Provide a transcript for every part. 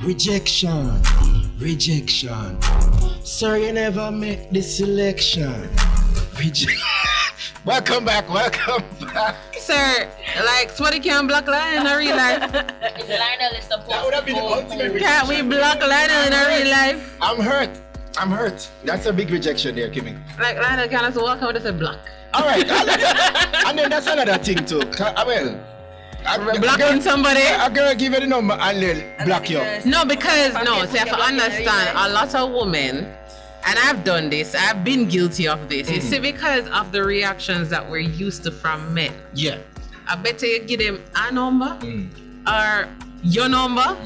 Rejection. Rejection. Sir, you never make the selection. Welcome back. Sir, like somebody can block Lionel in a real life. Is Lionel is supposed That would have been the ultimate rejection. Can't we block Lionel in a real life? I'm hurt. That's a big rejection there, Kimmie. Like Lionel can just walk out with a block. Alright, and then that's another thing too. Blocking somebody? A girl give you the number and then block you. No, because, see, I have to understand, a lot of women, and I've done this, I've been guilty of this, you see, because of the reactions that we're used to from men. Yeah. I better you give them a number or your number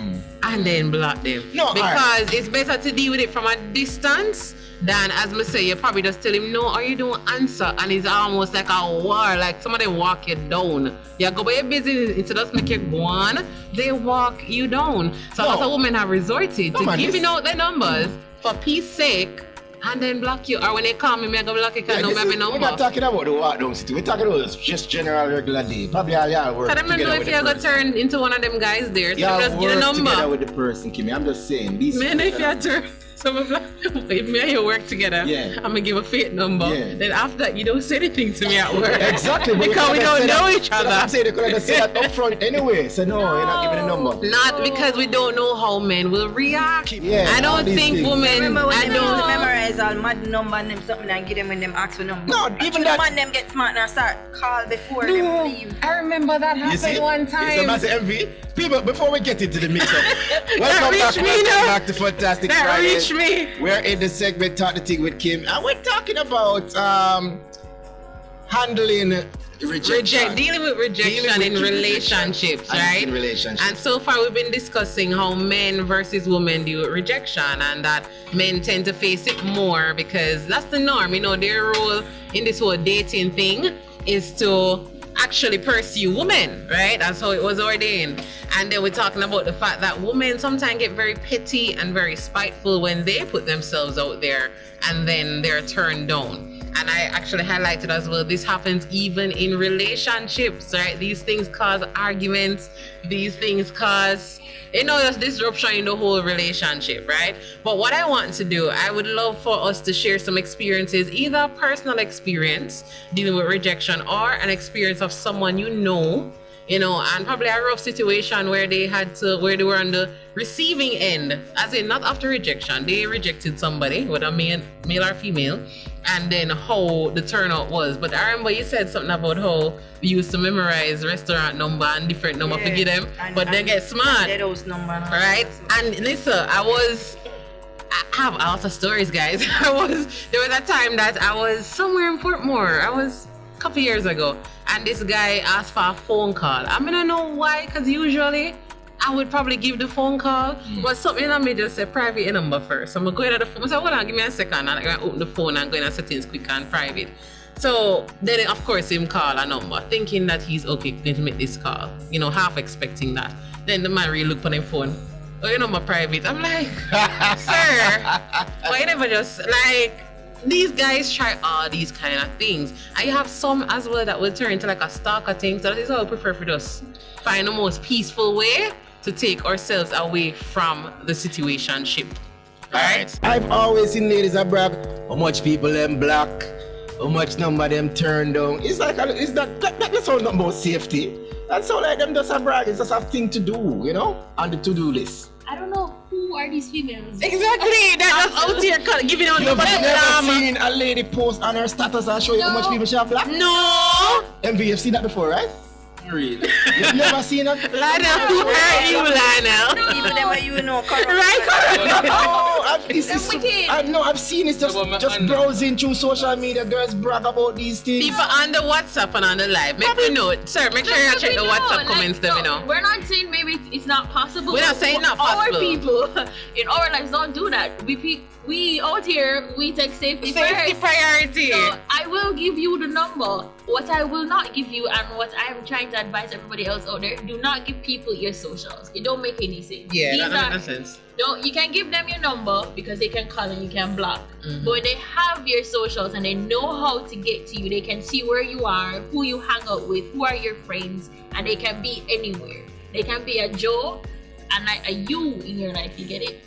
and then block them. No, because it's better to deal with it from a distance than, as me say, you probably just tell him no or you don't answer, and it's almost like a war, like somebody walk you down. You go by your business, instead of make you go on, they walk you down. So a lot of women have resorted to giving out their numbers for peace sake and then block you. Or when they call me, I go block you because no maybe number. We're not talking about the walk down city. We're talking about just general regular day. Probably all y'all work together. I don't know if you're going to turn into one of them guys there. So just get a number. Together with the person, Kimmie. I'm just saying. Man, if you turn... So if me and you work together, I'm gonna give a fake number. Yeah. Then after that, you don't say anything to me at work. Exactly. Because we don't know each other. I'm saying they could have said that up front anyway. So no, you're not giving a number. Not because we don't know how men will react. Yeah, I don't think women. Remember when I they don't memorize all mad number and them something and give them when them ask for number. No, even that. Man, them get smart and start call before them leave. I remember that happened one time. It's a massive envy. People, before we get into the mix-up, welcome back to Funtastic Friday. Reach me. We're in the segment Talk the Ting with Kim, and we're talking about handling rejection. Dealing with rejection in relationships, right? In relationships. And so far we've been discussing how men versus women deal with rejection, and that men tend to face it more because that's the norm. You know, their role in this whole dating thing is to actually pursue women, right? That's how it was ordained. And then we're talking about the fact that women sometimes get very petty and very spiteful when they put themselves out there and then they're turned down. And I actually highlighted as well, this happens even in relationships, right? These things cause arguments, these things cause, there's disruption in the whole relationship, right? But what I want to do, I would love for us to share some experiences, either a personal experience dealing with rejection or an experience of someone and probably a rough situation where they were on the receiving end, as in not after rejection, they rejected somebody, whether male or female, and then how the turnout was. But I remember you said something about how we used to memorize restaurant number and different number to give them, but they get smart, right? And listen, I have a lot of stories, guys. There was a time that I was somewhere in Portmore. I was a couple years ago, and this guy asked for a phone call. I don't know why, because usually I would probably give the phone call, but something in me just said private number first. So I'm going to the phone. I said, hold on, give me a second. And I'm going to open the phone and go in settings quick and private. So then, of course, him call a number, thinking that he's okay going to make this call. Half expecting that. Then the man really look on his phone. Oh, your number private. I'm like, sir, why you never just these guys try all these kind of things. And you have some as well that will turn into like a stalker thing. So that is how I prefer for us find the most peaceful way to take ourselves away from the situationship. Alright? I've always seen ladies that brag how much people them block, how much number them turn down. It's like that's all not about safety. That's all like them just a brag. It's just a thing to do, on the to-do list. I don't know who are these females. Exactly. They're just out here giving out You've never seen a lady post on her status and show you how much people she have blocked? No. MV, you've seen that before, right? Really? You've never seen that? Lionel, who are you, Lionel? People never Right? I've seen it just browsing through social media. Girls brag about these things. People on the WhatsApp and on the live. Make me know. Sir, make sure you check the WhatsApp comments, We're not saying maybe it's not possible. We're not saying not possible. Our people in our lives don't do that. We out here, we take safety first. Priority. So I will give you the number. What I will not give you, and what I am trying to advise everybody else out there, do not give people your socials. It don't make any sense. Yeah, that makes sense. You can give them your number because they can call and you can block. Mm-hmm. But when they have your socials and they know how to get to you, they can see where you are, who you hang out with, who are your friends, and they can be anywhere. They can be a Joe a you in your life. You get it?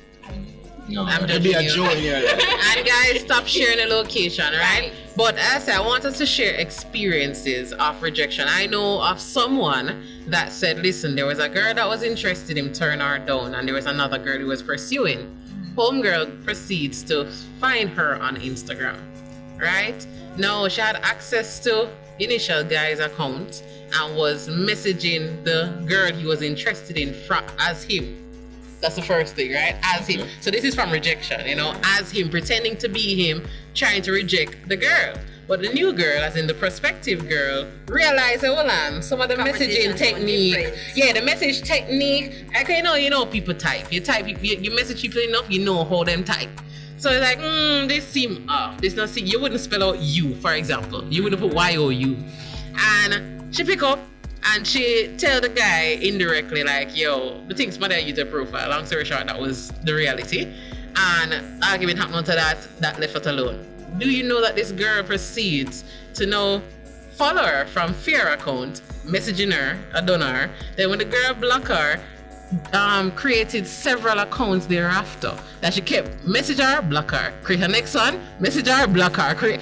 No, I'm there'll be a judging you. joy in your life. And guys, stop sharing the location, right? But as I said, I want us to share experiences of rejection. I know of someone that said, listen, there was a girl that was interested in turn her down, and there was another girl who was pursuing. Homegirl proceeds to find her on Instagram, right? Now, she had access to initial guy's account and was messaging the girl he was interested in as him. That's the first thing, right? As him. So this is from rejection, you know, as him, pretending to be him, trying to reject the girl. But the new girl, as in the prospective girl, realized, hold on, some of the messaging technique. Yeah, the message technique. Okay, you know people type. You message people enough, you know how them type. So it's like, this seem off. This not see. You wouldn't spell out you, for example. You wouldn't put Y-O-U. And she pick up and she tell the guy indirectly, like, yo, the things mother use your profile. Long story short, that was the reality. And argument happened to that left it alone. Do you know that this girl proceeds to now follow her from fear account, messaging her, a donor. Then when the girl blocked her, created several accounts thereafter that she kept message her, block her, create her next one, message her, block her, create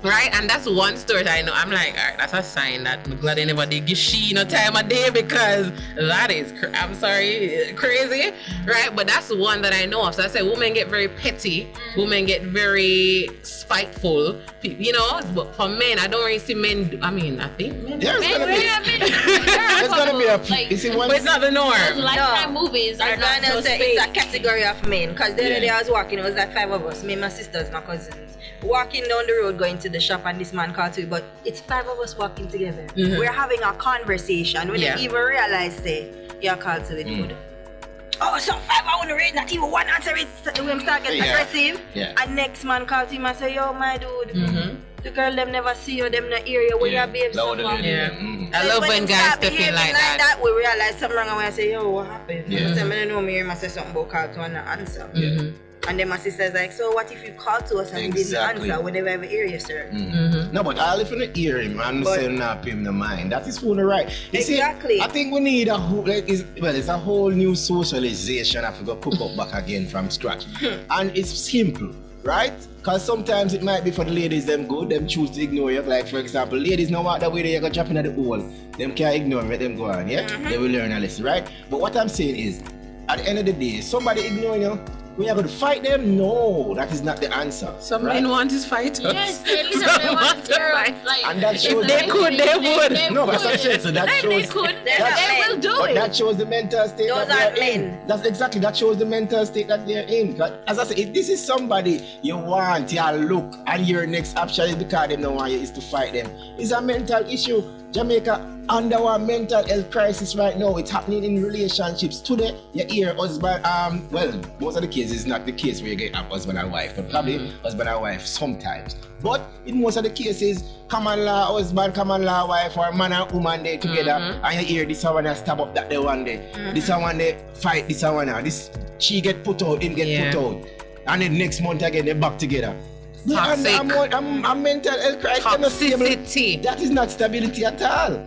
right? And that's one story that I know. I'm like, all right, that's a sign that I'm glad anybody give she no time of day, because that is, I'm sorry, crazy, right? But that's the one that I know of. So I say women get very petty, women get very spiteful, you know. But for men, I don't really see men. I mean, I think men. There's gonna be a. Like, you see, but it's not the norm. Those Lifetime movies are not just fake. It's a category of men. Because the other day I was walking, it was like 5 of us, me, my sisters, my cousins, walking down the road going to the shop, and this man called to me, but it's 5 of us walking together. We're having a conversation. We didn't even realize, say, you're called to the dude. Oh, so 5 I want to read, not even one answer. We start getting aggressive. And next man called him and say, yo, my dude, the girl them never see you, them not hear you when you're babe so long. I love when guys step in like that. We realize something wrong, and I say, yo, what happened? I say, I don't know, me say something about call to and not answer. And then my sister's like, so what if you call to us and didn't answer? We never ever hear you, sir. No, but I'll if you hear him and say not pay him the mind. That is for the right. You exactly. See, I think we need a whole, it's a whole new socialization. I forgot to cook up back again from scratch. And it's simple, right? Because sometimes it might be for the ladies, them good, them choose to ignore you. Like, for example, ladies know what the way they go dropping at the hole. Them can't ignore me, let them go on, yeah? They will learn a lesson, right? But what I'm saying is, at the end of the day, somebody ignoring you, we are going to fight them? No, that is not the answer. Some men want to fight us. Yes, they want to fight. And that shows they would. No, but that's what I'm saying. So that shows. They will do but it. that shows the mental state Those that are they're men. in. That's exactly, that shows the mental state that they're in. But as I said, if this is somebody you want, you look, and your next option is because they don't want you is to fight them, it's a mental issue. Jamaica under a mental health crisis right now. It's happening in relationships. Today, you hear husband, well, most of the cases is not the case where you get a husband and wife, but probably husband and wife sometimes. But in most of the cases, common law husband, common law wife, or man and woman they together, and you hear this one they stab up that day one day, this one they fight this one now, this she get put out, him get put out, and then next month again they back together. Toxic. I'm mental health crisis. Toxicity. That is not stability at all.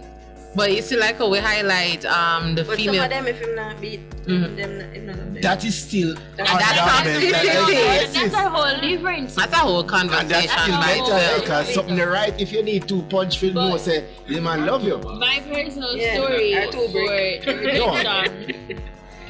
But you see, like how we highlight the but female. Some of them, if him not beat them, that is still that's toxicity. That's a whole difference. That's a whole and conversation that's still by mental health, itself. because something the right. If you need to punch feel no say the man love you. My personal story for rejection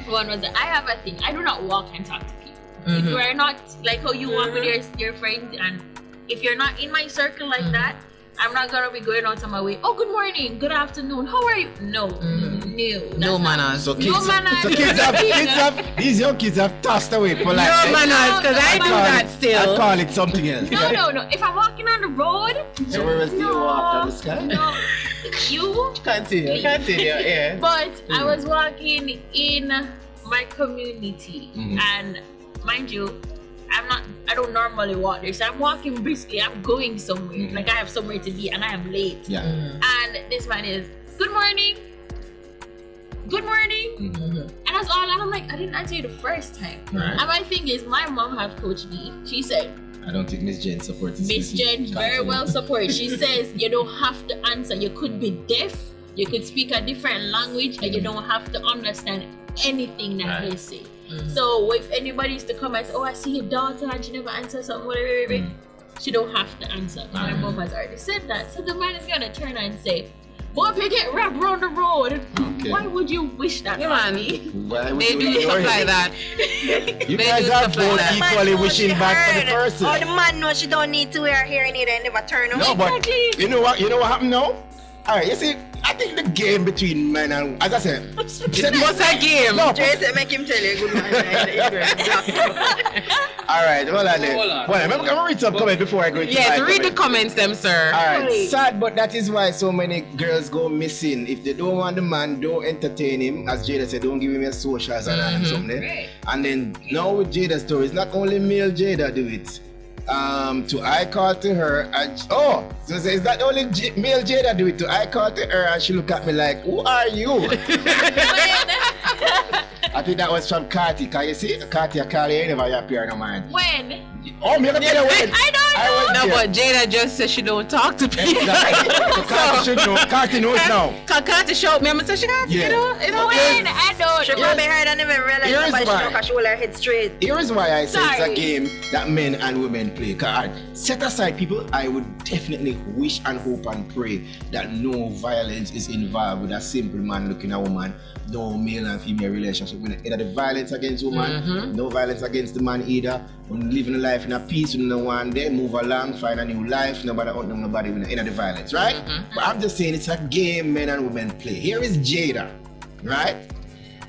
one was that I have a thing. I do not walk and talk to people. If you are not like how you walk with your friends, and if you're not in my circle like that, I'm not gonna be going out on my way. Oh, good morning, good afternoon, how are you? No, no manners. So kids have these young kids have tossed away polite. No manners, because I do that still. I call it something else. No. If I'm walking on the road, so where is the walk on the sky? No, you Continue, yeah. But I was walking in my community, and mind you, I don't normally walk there, so I'm walking briskly, I'm going somewhere, like I have somewhere to be and I am late. And this man is, good morning. And that's all, and I'm like, I didn't answer you the first time. And my thing is, my mom have coached me. She said, I don't think Miss Jen supports this. Miss Jen very well supports. She says, you don't have to answer. You could be deaf, You could speak a different language and you don't have to understand anything that they say. So if anybody is to come and say, oh, I see your daughter and she never answers something, whatever, she don't have to answer. My mom has already said that. So the man is gonna turn and say, boy, if you get wrapped around the road, why would you wish that on me? They do stuff like that. You guys are both equally wishing back for the person. Oh, the man knows she don't need to wear her hair in it and never turn on. No, but you know what happened now? Alright, you see, I think the game between men and, as I said, What's a game? No, Jason, make him tell you good man. Alright, hold on there. Hold on, I'm gonna read some comments before I go into Yes, my read the comment. comments them, sir. Alright, sad, but that is why so many girls go missing. If they don't want the man, don't entertain him. As Jada said, don't give him your socials and something. Right. And then now with Jada's story, it's not only male Jada do it. To I call to her and so it's not only male Jada do it. To I call to her and she look at me like, who are you? I think that was from Kati. Can you see? Kati, I call you, never appear no man. When? Oh, me gonna tell you when. I don't know. No, but Jada just said she don't talk to people. Exactly. So Kati should know. Kati knows now. Kati showed me, I'm saying she got, Yeah. you know. When? I don't She know. probably heard and even realized Here's nobody why. should know because she hold her head straight. Here is why I say it's Sorry. a game that men and women play. Set aside people, I would definitely wish and hope and pray that no violence is involved with a simple man looking at a woman. No male and female relationship. Either the violence against woman, no violence against the man either. When living a life in a peace with no one, they move along, find a new life. Nobody out nobody with the violence, right? But I'm just saying it's a game men and women play. Here is Jada, right?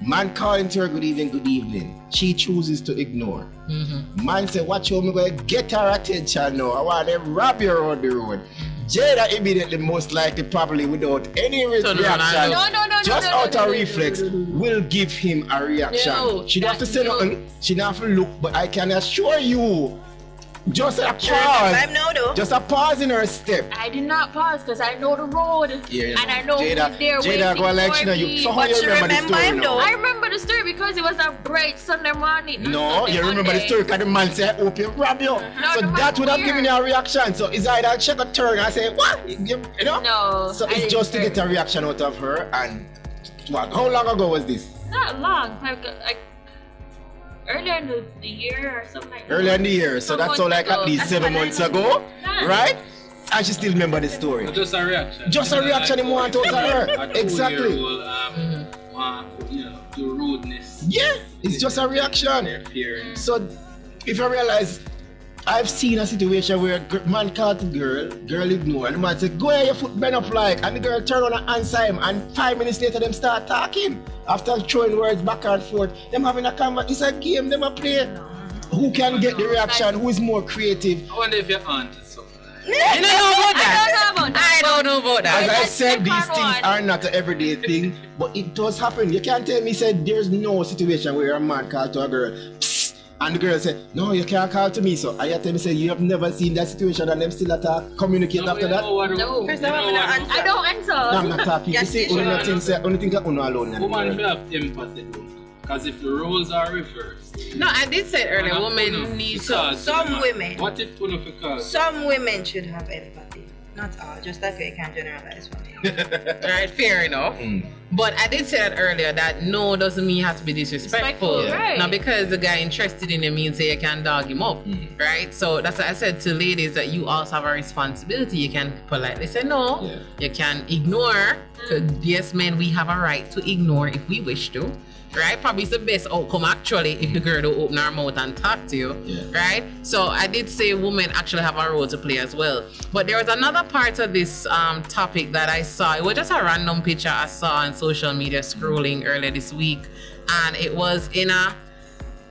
Man calling to her good evening. She chooses to ignore. Man say, watch how me going to get her attention now. I want them rob you around the road. Jada immediately, most likely, probably without any reaction, just out of reflex, will give him a reaction. No, She don't have to say no. nothing. She don't have to look, but I can assure you, just a I'm pause. now though. Just a pause in her step. I did not pause because I know the road Yeah, and I know Jada, who's there Jada go waiting like, for you know, you. me. So how But you she remember the remember story him now? though. I remember the story because it was a bright Sunday morning. No, Sunday, you remember the Monday. story because the man said, I hope you rob you. No, So the man that would have here. given you a reaction. So it's either check a turn and say, what? You know? No. So I it's didn't just to hear. get a reaction out of her. And what? How long ago was this? Not long. Like earlier in the year or something like that. Earlier in the year. So Some that's all months like at ago. least That's 7 what I months know. ago. Yeah. Right? And she still remember the story. Just a reaction. Just a reaction he want out of her. A Exactly. 2-year-old, the rudeness. Yeah, it's just a reaction. Their appearance. So if you realize, I've seen a situation where a man called the girl ignore, and the man said, go where your foot bend up like, and the girl turn on and answer him, and 5 minutes later them start talking. After throwing words back and forth, them having a conversation. It's a game, them a play. Who can get the reaction? Who is more creative? I wonder if your aunt is so. You don't know about that. I don't know about that. I don't know about As that. I that's said, these different things one. are not an everyday thing, but it does happen. You can't tell me, said there's no situation where a man called to a girl, psst, and the girl said, no, you can't call to me. So I tell me, say, you have never seen that situation and them still attack, communicate after that? No. First of all, I'm gonna answer. I don't answer. No, I'm not talking. You Yes, see, you only should. thing say, only thing that uno alone. Woman should have empathy though. Because if the roles are reversed. No, I did say earlier, and women need to. because Some man, women. What if one of the cause? Some women should have empathy. Not all, just that way you can't generalize for me. Right, fair enough. But I did say that earlier that no doesn't mean you have to be disrespectful. Respectful, right. Now because the guy interested in you means that you can dog him up. Right? So that's why I said to ladies that you also have a responsibility. You can politely say no. Yeah. You can ignore. So yes, men, we have a right to ignore if we wish to. Right? Probably it's the best outcome actually if the girl don't open her mouth and talk to you. Yeah. Right? So I did say women actually have a role to play as well. But there was another part of this topic that I saw. It was just a random picture I saw on social media scrolling earlier this week. And it was in a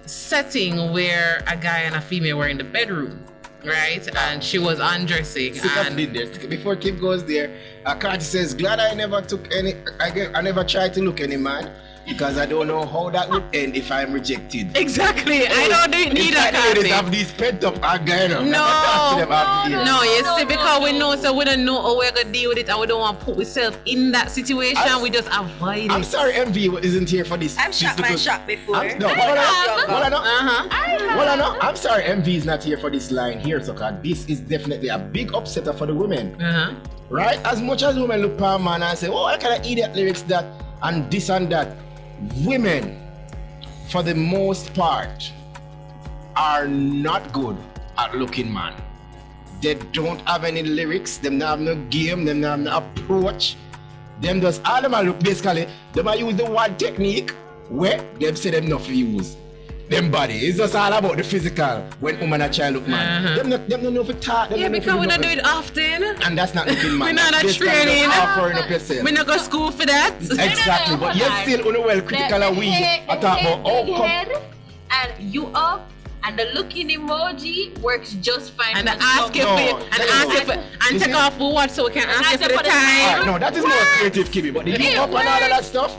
setting where a guy and a female were in the bedroom. Right? And she was undressing. Stick up did there. Before Kim goes there, Cardi says, glad I never took any, I never tried to look any man. because I don't know how that would end if I'm rejected. Exactly. I don't need that kind of Ladies thing. have these pent up anger. No, you see, because we know, so we don't know how we're gonna deal with it, and we don't want to put ourselves in that situation. We just avoid it. I'm sorry, MV isn't here for this. I've shot my shot before. I'm sorry, MV is not here for this line here, so this is definitely a big upsetter for the women. Right? As much as women look for a man and say, oh, what kind of idiot lyrics that and this and that, women, for the most part, are not good at looking man. They don't have any lyrics, them not have no game, them not have no approach. Them just, all them look basically, them use the one technique where them say them not use. Them body, it's just all about the physical when woman and child look man. Them don't know if it talk. Yeah, because we don't do it often. And that's not looking man. We're not a training. We not go to school for that. Exactly, but you're still well critical of we. I talk about and you up. And the looking emoji works just fine. And ask if and take off for what so we can ask you for the time. No, that is more creative, Kimmie. But the you up and all of that stuff,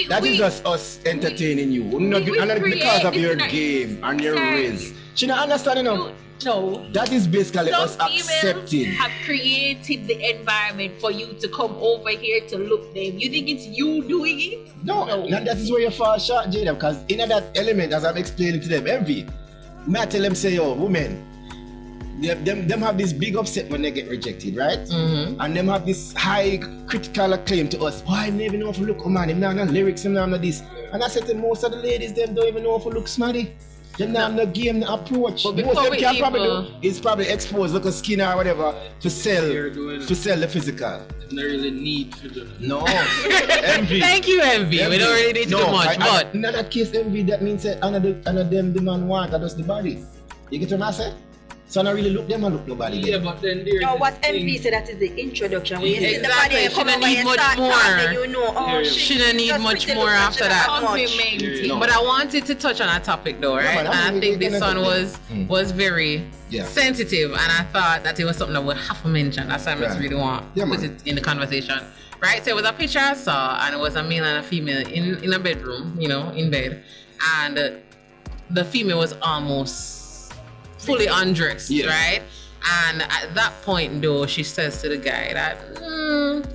that is just us entertaining you. Not because of your game and your riz. She not understand enough. No. That is basically us accepting. Have created the environment for you to come over here to look them. You think it's you doing it? No. That is where you fall short, Jada. Because in that element, as I'm explaining to them, envy. I tell them, say, yo, women, them have this big upset when they get rejected, right? And them have this high critical acclaim to us. Why them never know if you look, oh man, them not have no lyrics, them not have no this. And I said to most of the ladies, them don't even know if you look smarty. Them not have no game, no approach. But most of them can probably do is probably expose, look at skin or whatever, to sell the physical. No really need for them. No. Envy. Thank you, Envy. We don't really need to do much, but in that case, Envy, that means that another them the man want, that does the body. You get what I say? So I don't really look them and look nobody. Yeah, but then there's what Envy said, that is the introduction. When you see the body, she don't need much more. You know, she don't need much more after that. No. But I wanted to touch on a topic though, right? And I think this one was very sensitive, and I thought that it was something that we have to mention. That's why I just really want to put it in the conversation. Right? So it was a picture I saw, and it was a male and a female in a bedroom, in bed. And the female was almost fully undressed, right? And at that point though, she says to the guy that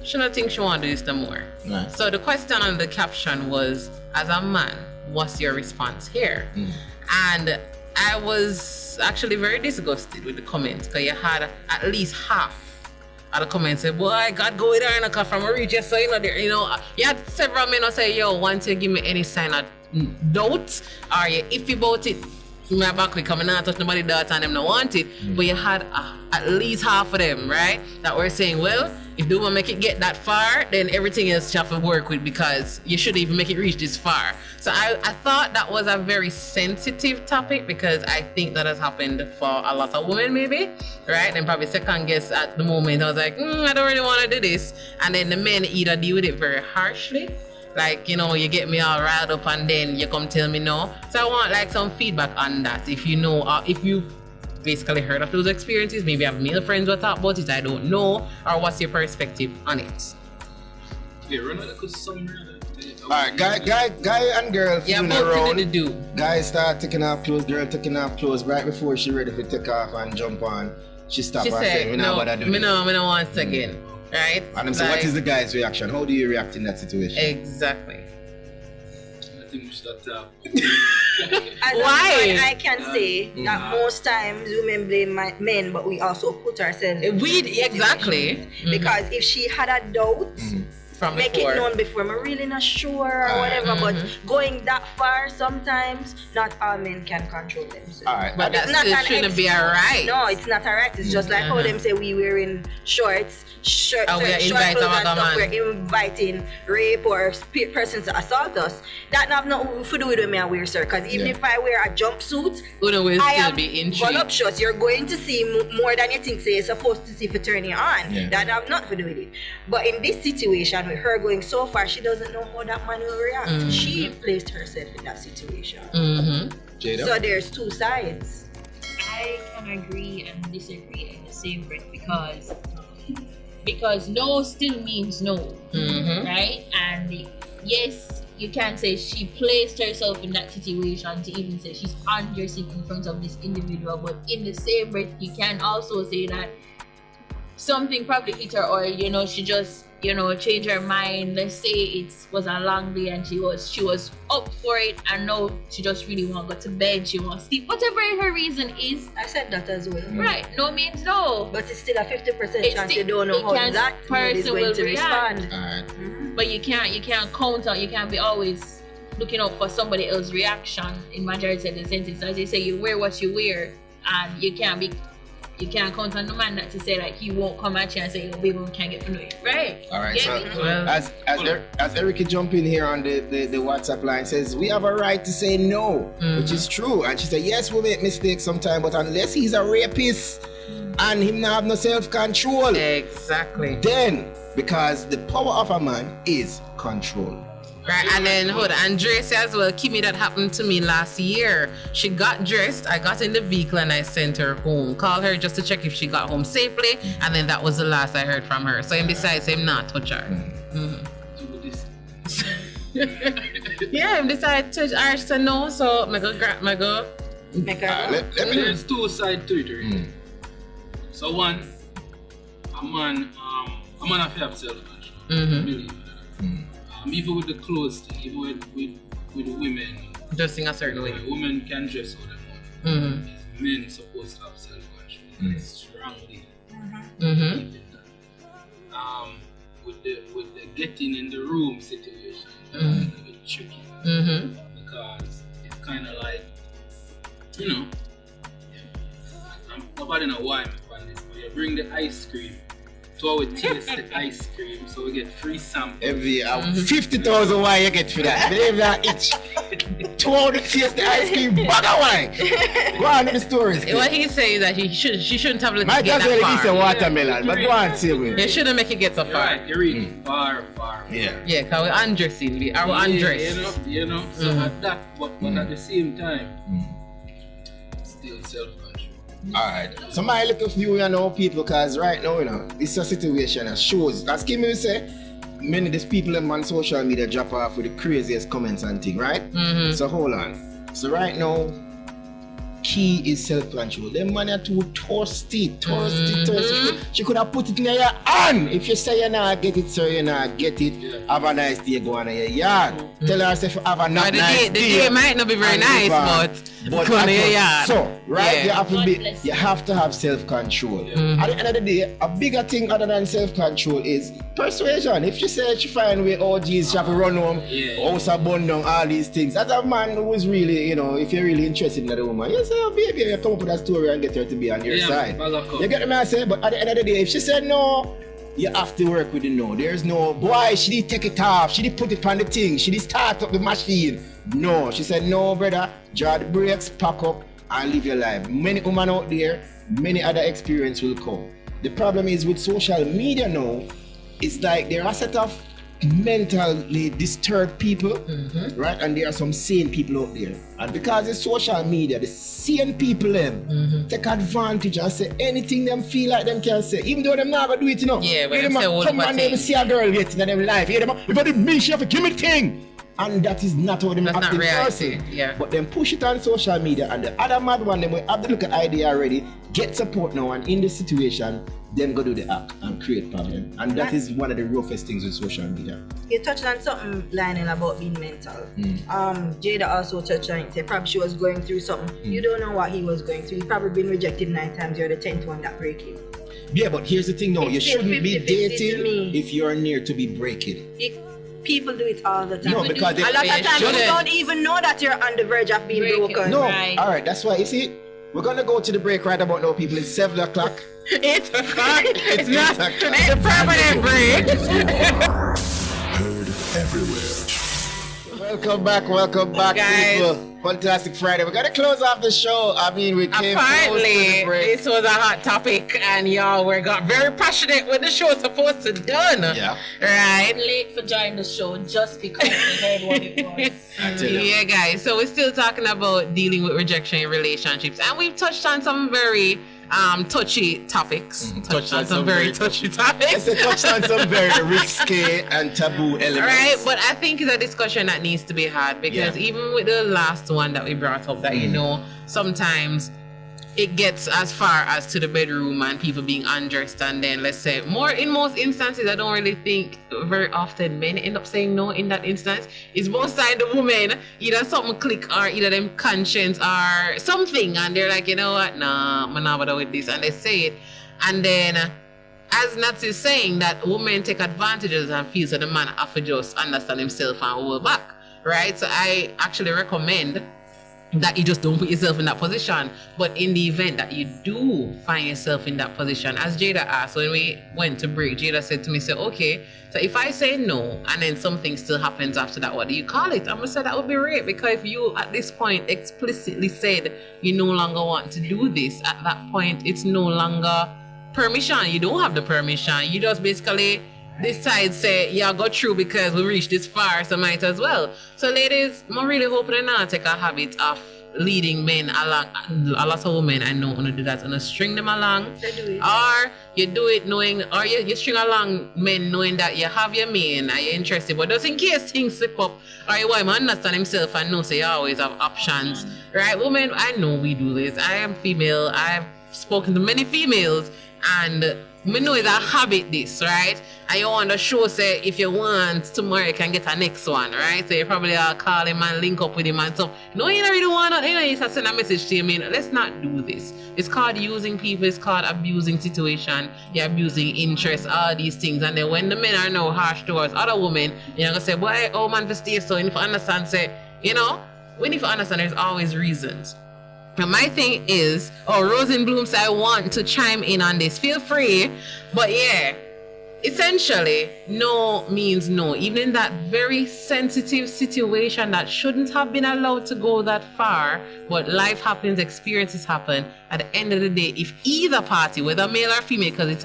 she don't think she want to do this no more. Right. So the question on the caption was, as a man, what's your response here? And I was actually very disgusted with the comments, because you had at least half of the comments say, boy, God go with her and I come from a region, so you had several men who say, yo, once you give me any sign of doubt or you iffy about it, my back we come and not touch nobody daughter and them not want it. But you had at least half of them, right, that were saying, well, if the woman make it get that far, then everything else you have to work with, because you shouldn't even make it reach this far. So I thought that was a very sensitive topic, because I think that has happened for a lot of women maybe, right? And probably second guess at the moment, I was like, I don't really want to do this. And then the men either deal with it very harshly, like, you get me all riled up and then you come tell me no. So I want like some feedback on that. If you know, if you basically heard of those experiences, maybe have male friends who talk about it, I don't know, or what's your perspective on it? Yeah, run a little summary. Alright, guy and girl feeling around. To do. Guy start taking off clothes, girl taking off clothes. Right before she ready to take off and jump on, she stopped and said, no, I don't want to again. Right? And so what is the guy's reaction? How do you react in that situation? Exactly. I think we should tap. Why? I can say that most times women blame men, but we also put ourselves in exactly. Because if she had a doubt, from make before. it known before. I'm really not sure or whatever, but going that far, sometimes not all men can control themselves. Alright, but that still shouldn't be alright. No, it's not alright. It's just like how them say we wearing shorts, we're inviting rape or persons to assault us. That have nothing to do with me and wear, sir. Because even if I wear a jumpsuit, I am voluptuous. You're going to see more than you think you're supposed to see for turning on. Yeah. That have nothing to do with it. But in this situation, with her going so far, she doesn't know how that man will react. She placed herself in that situation. Jada? So there's two sides. I can agree and disagree in the same breath, because no still means no, right? And yes, you can't say she placed herself in that situation to even say she's undressing in front of this individual. But in the same breath, you can also say that something probably hit her, or she just change her mind. Let's say it was a long day and she was up for it, and now she just really want to go to bed, she want to sleep, whatever her reason is. I said that as well. Right, no means no. But it's still a 50% chance you don't know how that person is going to respond. Alright. But you can't count on, you can't be always looking out for somebody else's reaction in majority of the sentences. As you say, you wear what you wear, and you can't count on the man that to say like he won't come at you and say, baby, we can't get to know you. Right. Alright, so as Erica jump in here on the WhatsApp line, says we have a right to say no, which is true. And she said, yes, we make mistakes sometimes, but unless he's a rapist and him not have no self-control. Exactly. Then, because the power of a man is control. Right, and then and Tracy as well, Kimmie, that happened to me last year. She got dressed, I got in the vehicle and I sent her home. Called her just to check if she got home safely, and then that was the last I heard from her. So him decides him not touch her. Yeah, him decided to touch her. She said no, so There's two sides to it, right? So one, a man have to have self-control. Even with the clothes thing, even with the women. Dressing a certain way. Women can dress how they want. Men supposed to have self-control. Strongly. With the getting in the room situation, it's a bit tricky. Because it's kind of like, nobody know why I'm on this, but you bring the ice cream. So we taste the ice cream, so we get free samples. Every 50,000 why you get for that. Believe that each. 200 taste the ice cream, bag of wine. Go on to the stories. What he says is that she shouldn't have let my it get that far. My say watermelon, but go on, say it. You shouldn't make it get so far. Right, you're reading far. Yeah. Yeah, because we're undressing. We are undressed. So at that, but at the same time, still self-control. Alright, so my little view, people, because right now, this is a situation that shows, as Kimmie will say, many of these people on social media drop off with the craziest comments and things, right? So hold on. So right now, key is self-control. Them man are too thirsty. She could have put it in your hand. If you say you not get it, sir, you not get it. Have a nice day, go on in your yard. Tell herself have a nice day. The day might not be very nice, but go on in your yard. So, right, you have to have self-control. At the end of the day, a bigger thing other than self-control is persuasion. If she says she find way, oh geez, she have to run home, house a bun down, all these things. As a man who is really, if you're really interested in that woman, you say, oh baby, you come up with a story and get her to be on your side. You get what I say? But at the end of the day, if she said no, you have to work with the no. There's no, boy, she did take it off, she did put it on the thing, she did start up the machine. No, she said, no brother, draw the brakes, pack up and live your life. Many women out there, many other experience will come. The problem is with social media now, it's like there are a set of mentally disturbed people, right? And there are some sane people out there. And because it's social media, the sane people take advantage and say anything them feel like them can say, even though them never do it, Yeah, but them come and they see a girl getting in them life. Hear them, if I did me, she have to give me thing. And that is not how them acting person. Yeah. But then push it on social media, and the other mad one, them will have to look at idea already, get support now, and in this situation, then go do the act and create problem. And that is one of the roughest things with social media. You touched on something, Lionel, about being mental. Jada also touched on it. Probably she was going through something. You don't know what he was going through. He's probably been rejected 9 times. You're the 10th one that break him. Yeah, but here's the thing now. It's you still shouldn't be 50-50 dating if you're near to be breaking. People do it all the time. No, because a lot of times you don't even know that you're on the verge of being broken. No, right. Alright, that's why, you see, we're gonna go to the break right about now, people. It's 7 o'clock. 8 o'clock. It's not a permanent break. Heard everywhere. Welcome back, guys. people. Fantastic Friday. We're gonna close off the show. I mean, we came close to the break. This was a hot topic, and y'all got very passionate when the show was supposed to done. Yeah. Right. Late for joining the show just because we heard what it was. Yeah, guys. So we're still talking about dealing with rejection in relationships, and we've touched on some very touchy topics. Touched on some very touchy topics. Yes, touched on some very risky and taboo elements. Right, but I think it's a discussion that needs to be had because even with the last one that we brought up, that you know, sometimes it gets as far as to the bedroom and people being undressed, and then let's say in most instances, I don't really think very often men end up saying no in that instance. It's both sides, the woman, either something click or either them conscience or something, and they're like, you know what, nah, I'm not bother with this, and they say it, and then as Nat is saying that women take advantages and feels that the man have to just understand himself and hold back, right? So I actually recommend that you just don't put yourself in that position. But in the event that you do find yourself in that position, as Jada asked when we went to break, Jada said to me, okay, so if I say no and then something still happens after that, what do you call it? I'm gonna say that would be rape, because if you at this point explicitly said you no longer want to do this, at that point it's no longer permission. You don't have the permission. You just basically decide, say, yeah, go through because we reached this far, so might as well. So ladies, I'm really hoping to not take a habit of leading men along. A lot of women I know want to do that, and string them along. They do it. Or you do it knowing, or you string along men knowing that you have your man and you're interested, but just in case things slip up, or you want him to understand himself and know, so you always have options. Right, women, I know we do this. I am female. I've spoken to many females, and we know it's a habit this, right? And you want to show, say, if you want, tomorrow you can get a next one, right? So you probably call him and link up with him and stuff. No, you don't really want to, you just send a message to him. Let's not do this. It's called using people. It's called abusing situation. You're abusing interest, all these things. And then when the men are now harsh towards other women, you're going to say, boy, oh man, for stay. So if you understand, say, you know, when you understand, there's always reasons. And my thing is, Rosenblum said, I want to chime in on this. Feel free. But yeah, essentially, no means no. Even in that very sensitive situation that shouldn't have been allowed to go that far, but life happens, experiences happen. At the end of the day, if either party, whether male or female, because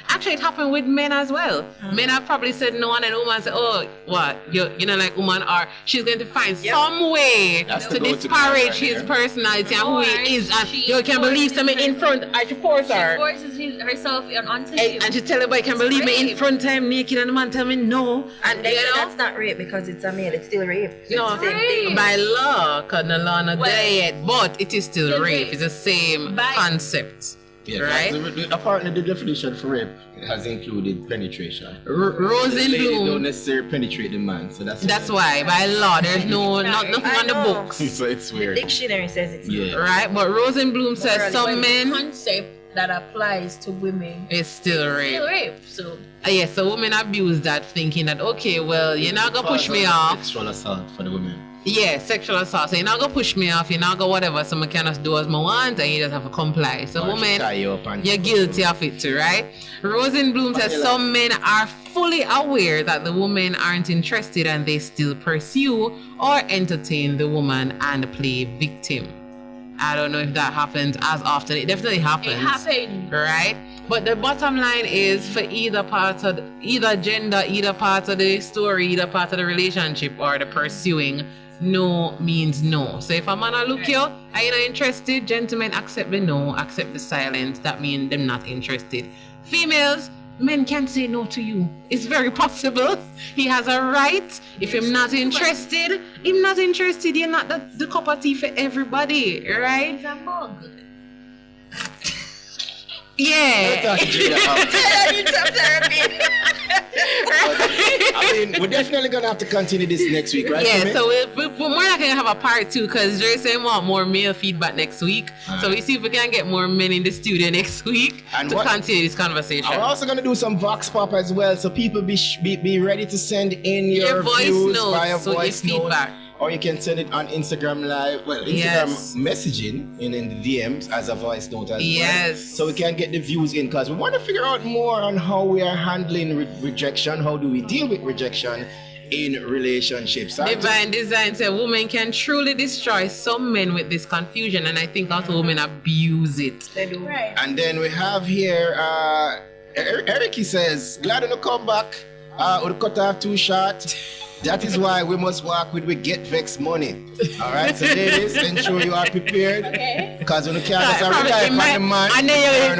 actually it happened with men as well. Men have probably said no, and then woman said, oh, what, you know, like woman, or she's going to find some way to disparage his personality and who he is, and you can believe something in front, and she forces her. She forces herself onto him. And she tell him, I can believe me in front of him naked, and the man tell me no. And they say that's not rape because it's a male, it's still rape. So no, it's the same thing. by law, because the law not there yet, but it is still rape. It's the same concept. Yeah, right? Apparently, the definition for rape has included penetration. Rosenblum. They don't necessarily penetrate the man, so that's why by law there's nothing on the books. So it's weird. The dictionary says it's right. But Rosenblum says some men concept that applies to women is still rape. Still rape. So yes, so women abuse that, thinking that okay, well, you're not gonna push me off. Sexual assault for the women. Yeah, sexual assault. So you're not gonna push me off, you're not gonna whatever, so I can just do as I want and you just have to comply. So women, you're guilty of it too, right? Rosenblum says some men are fully aware that the women aren't interested and they still pursue or entertain the woman and play victim. I don't know if that happens as often. It definitely happens. It happens. Right? But the bottom line is for either part of either gender, either part of the story, either part of the relationship or the pursuing, no means no. So if a man look you, are you not interested? Gentlemen, accept the no, accept the silence. That means them not interested. Females, men can say no to you. It's very possible. He has a right. If I'm not interested, I'm not interested. You're not the cup of tea for everybody, right? It's a mug. Yeah. I mean, we're definitely gonna have to continue this next week, right? Yeah, so we're more not gonna have a part 2 because Jerry said we want more male feedback next week. So we see if we can get more men in the studio next week to continue this conversation. We're also gonna do some vox pop as well, so people be ready to send in your voice views notes, via so voice your feedback. note. Or you can send it on Instagram Live, Instagram messaging in the DMs as a voice note as well. So we can get the views in, because we want to figure out more on how we are handling rejection. How do we deal with rejection in relationships? Divine Design said women can truly destroy some men with this confusion, and I think also women abuse it. They do. Right. And then we have here, Eric, he says, glad to come back. Would cut off too short. That is why we must walk with we get vex money. All right, so ladies, ensure you are prepared. Okay. Because when you can't just rely upon the man. And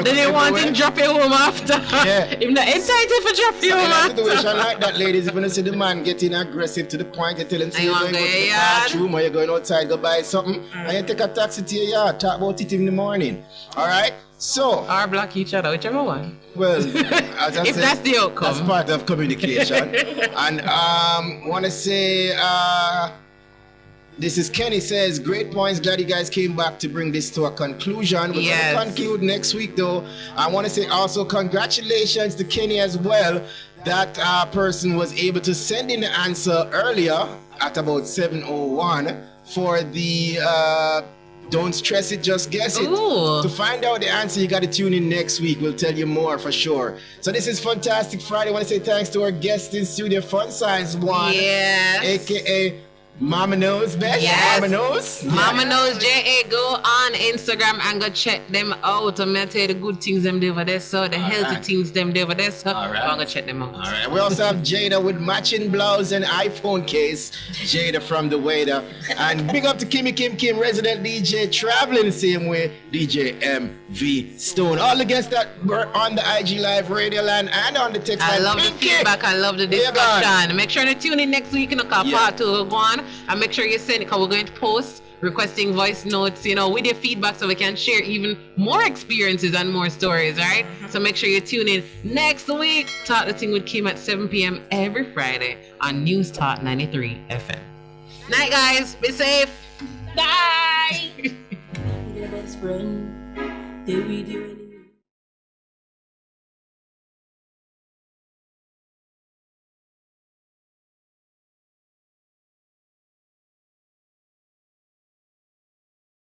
then they want to drop you home after. Yeah. If not excited for drop you home In a after. situation like that, ladies, if you see the man getting aggressive to the point, you tell him, say, you're going to go to the bathroom or you're going outside, go buy something, and you take a taxi to your yard, talk about it in the morning. All right? So, Or block each other, whichever one. well, as I If said, that's the outcome. that's part of communication. And want to say, this is Kenny says, great points. Glad you guys came back to bring this to a conclusion. We're Yes. going to conclude next week, though. I want to say also congratulations to Kenny as well. That person was able to send in the answer earlier at about 7:01 for the don't stress it, just guess it. Ooh. To find out the answer, you got to tune in next week. We'll tell you more for sure. So this is Fantastic Friday. I want to say thanks to our guest in studio, Fun Size One, Yes. aka Mama Knows Best. Yes. Mama Knows. Mama Knows JA. Go on Instagram and go check them out. I'm gonna tell you the good things them do over there, so the healthy things them do over there, so All right. I'm gonna check them out. All right. We also have Jada with matching blouse and iPhone case. Jada from the Waiter. And big up to Kimmie Kim, resident DJ, traveling the same way, DJ MV Stone. All the guests that were on the IG Live Radio Line and on the text I line. love the Thank you. feedback. I love the Yeah, man. discussion. Make sure to tune in next week in the car Yeah. part 2 will go on. And make sure you send it because we're going to post requesting voice notes, with your feedback so we can share even more experiences and more stories, all right? So make sure you tune in next week. Talk the Thing with Kim at 7 p.m. every Friday on News Talk 93 FM. Night, guys. Be safe. Bye. Your best friend, they be doing